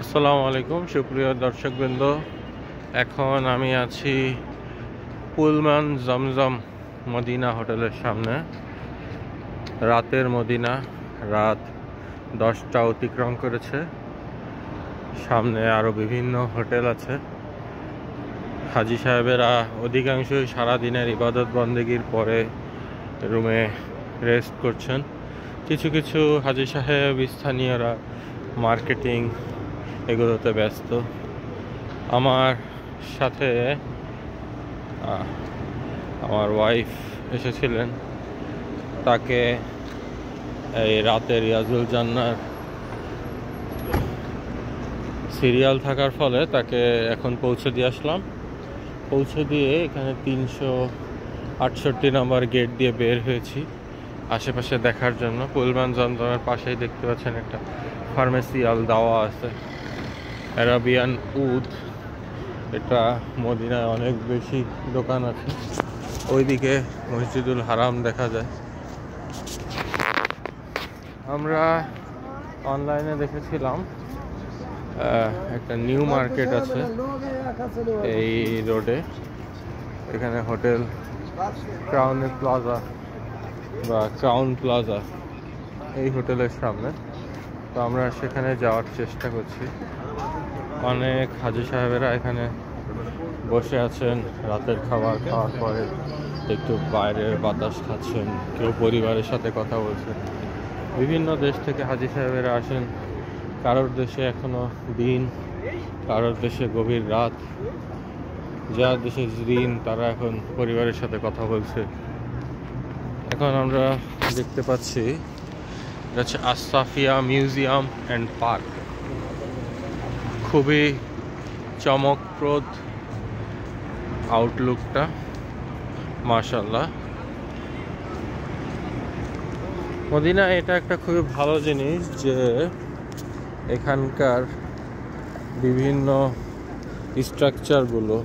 আসসালামু আলাইকুম সুপ্রিয় দর্শকবৃন্দ। এখন আমি আছি পুলমান জমজম মদিনা হোটেলের সামনে। রাতের মদিনা, রাত 10টা অতিক্রম করেছে। সামনে আরও বিভিন্ন হোটেল আছে। হাজি সাহেবেরা অধিকাংশই সারাদিনের ইবাদত বন্দেগীর পরে রুমে রেস্ট করছেন। কিছু কিছু হাজি সাহেব স্থানীয়রা মার্কেটিং এগুলোতে ব্যস্ত। আমার সাথে আমার ওয়াইফ এসেছিলেন। তাকে এই রাতে রিয়াজুল জান্নার সিরিয়াল থাকার ফলে তাকে এখন পৌঁছে দিয়ে আসলাম। পৌঁছে দিয়ে এখানে 368 নম্বর গেট দিয়ে বের হয়েছি আশেপাশে দেখার জন্য। পুলমান জমজমের পাশেই দেখতে পাচ্ছেন একটা ফার্মেসি আল দাওয়া আছে, অ্যারাবিয়ান উড। এটা মদিনায় অনেক বেশি দোকান আছে। ওইদিকে মসজিদুল হারাম দেখা যায়। আমরা অনলাইনে দেখেছিলাম একটা নিউ মার্কেট আছে এই রোডে। এখানে হোটেল ক্রাউন প্লাজা বা ক্রাউন প্লাজা এই হোটেলের সামনে। তো আমরা সেখানে যাওয়ার চেষ্টা করছি। অনেক হাজি সাহেবেরা এখানে বসে আছেন, রাতের খাবার খাওয়ার পরে একটু বাইরের বাতাস খাচ্ছেন, কেউ পরিবারের সাথে কথা বলছেন। বিভিন্ন দেশ থেকে হাজি সাহেবেরা আসেন। কারোর দেশে এখনো দিন, কারোর দেশে গভীর রাত। যার দেশে দিন তারা এখন পরিবারের সাথে কথা বলছে। এখন আমরা দেখতে পাচ্ছি এটা হচ্ছে আশরাফিয়া মিউজিয়াম অ্যান্ড পার্ক। খুবই চমকপ্রদ আউটলুকটা, মাশাআল্লাহ। মদিনা এটা একটা খুবই ভালো জিনিস যে এখানকার বিভিন্ন স্ট্রাকচারগুলো,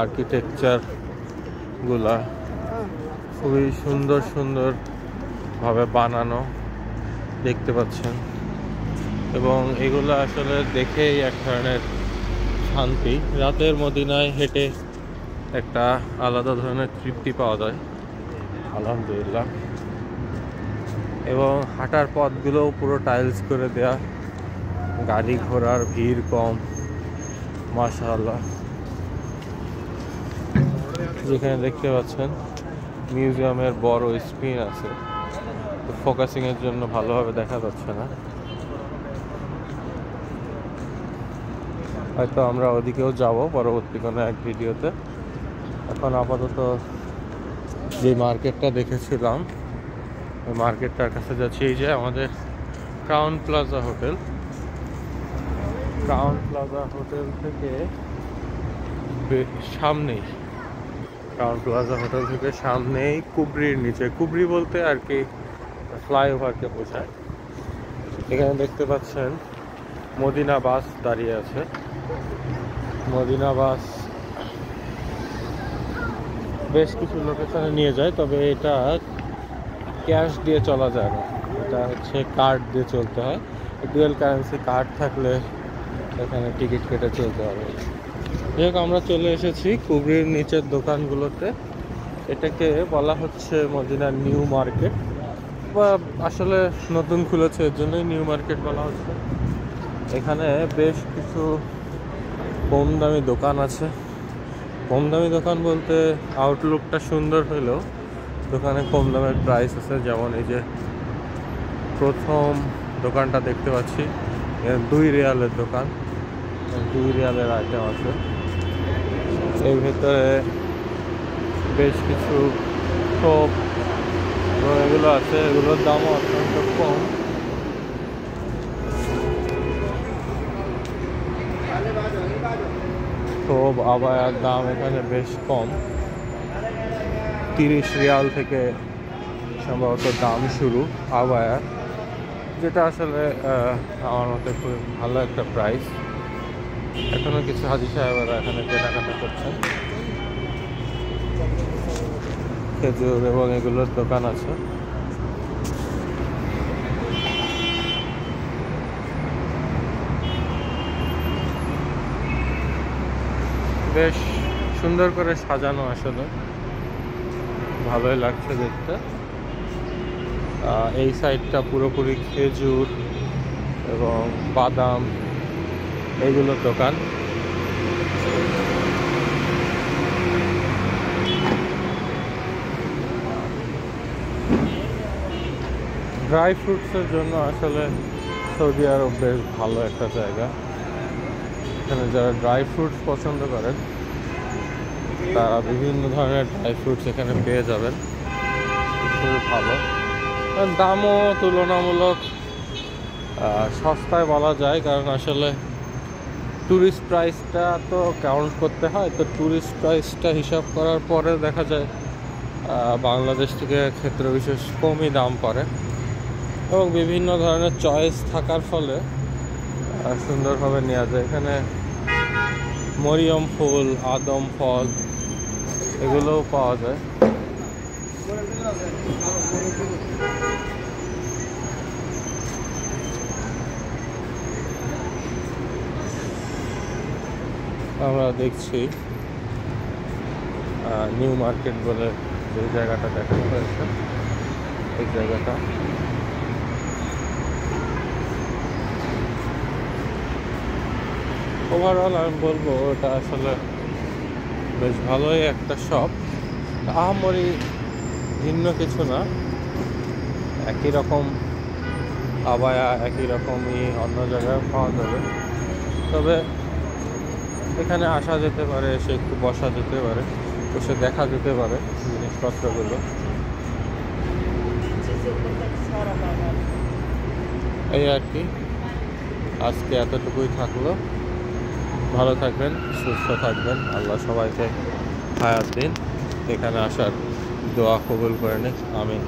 আর্কিটেকচারগুলা খুবই সুন্দর সুন্দরভাবে বানানো দেখতে পাচ্ছেন। এবং এগুলো আসলে দেখেই এক ধরনের শান্তি। রাতের মদিনায় হেঁটে একটা আলাদা ধরনের তৃপ্তি পাওয়া যায়, আলহামদুলিল্লাহ। এবং হাঁটার পথগুলোও পুরো টাইলস করে দেয়া, গাড়ি ঘোড়ার ভিড় কম, মাশাআল্লাহ। যেখানে দেখতে পাচ্ছেন মিউজিয়ামের বড় স্ক্রিন আছে, ফোকাসিংয়ের জন্য ভালোভাবে দেখা যাচ্ছে না। হয়তো আমরা ওদিকেও যাব পরবর্তী কোনো এক ভিডিওতে। এখন আপাতত যে মার্কেটটা দেখেছিলাম ওই মার্কেটটার কাছে যাচ্ছি। এই যে আমাদের Crowne Plaza hotel. Crowne Plaza hotel থেকে সামনেই, ক্রাউন প্লাজা হোটেল থেকে সামনেই কুবরির নিচে, কুবরি বলতে আর কি ফ্লাইওভারকে বোঝায়। এখানে দেখতে পাচ্ছেন মদিনা বাস দাঁড়িয়ে আছে। মদিনা বাস বেশ কিছু লোকেশনে নিয়ে যায়, তবে এটা ক্যাশ দিয়ে চলা যায় না, এটা হচ্ছে কার্ড দিয়ে চলতে হয়। ডুয়েল কারেন্সি কার্ড থাকলে এখানে টিকিট কেটে চলতে হবে। যাই হোক, আমরা চলে এসেছি কুবরির নিচের দোকানগুলোতে। এটাকে বলা হচ্ছে মদিনার নিউ মার্কেট, বা আসলে নতুন খুলেছে এর জন্যই নিউ মার্কেট বলা হচ্ছে। এখানে বেশ কিছু কম দামি দোকান আছে। কম দামি দোকান বলতে আউটলুকটা সুন্দর হলেও দোকানে কম দামের প্রাইস আছে। যেমন এই যে প্রথম দোকানটা দেখতে পাচ্ছি, 2 রিয়ালের দোকান, 2 রিয়ালের আইটেম আছে। এর ভেতরে বেশ কিছু টোপ এগুলো আছে, এগুলোর দামও অত্যন্ত কম। টোপ আবায়ার দাম এখানে বেশ কম, 30 রিয়াল থেকে সম্ভবত দাম শুরু আবায়ার, যেটা আসলে আমার মতে খুব ভালো একটা প্রাইস। এখনো কিছু হাজি সাহেবরা এখানে কেনাকাটা করছেন। খেজুর এবং এগুলোর দোকান আছে। বেশ সুন্দর করে সাজানো, আসলে ভালোই লাগছে দেখতে। এই সাইডটা পুরোপুরি খেজুর এবং বাদাম এইগুলোর দোকান। ড্রাই ফ্রুটসের জন্য আসলে সৌদি আরব বেশ ভালো একটা জায়গা। এখানে যারা ড্রাই ফ্রুটস পছন্দ করেন তারা বিভিন্ন ধরনের ড্রাই ফ্রুটস এখানে পেয়ে যাবেন, খুবই ভালো। দামও তুলনামূলক সস্তায় বলা যায়, কারণ আসলে ট্যুরিস্ট প্রাইসটা তো কাউন্ট করতে হয়। তো ট্যুরিস্ট প্রাইসটা হিসাব করার পরে দেখা যায় বাংলাদেশ থেকে ক্ষেত্র বিশেষ কমই দাম পড়ে, এবং বিভিন্ন ধরনের চয়েস থাকার ফলে সুন্দরভাবে নেওয়া যায়। এখানে মরিয়ম ফুল, আদম ফল এগুলোও পাওয়া যায়। আমরা দেখছি নিউ মার্কেট বলে যে জায়গাটা দেখানো হয়েছে, এই জায়গাটা ওভারঅল আমি বলবো এটা আসলে বেশ ভালোই একটা শপ। আহামরি ভিন্ন কিছু না, একই রকম আবায়া একই রকমই অন্য জায়গায় পাওয়া যাবে। তবে এখানে আসা যেতে পারে, এসে একটু বসা যেতে পারে, বসে দেখা যেতে পারে জিনিসপত্রগুলো। এই আর কি, আজকে এতটুকুই থাকলো। ভালো থাকবেন, সুস্থ থাকবেন, আল্লাহ সবাইকে হায়াত দিন, এখানে আসার দোয়া কবুল করে নিন, আমিন।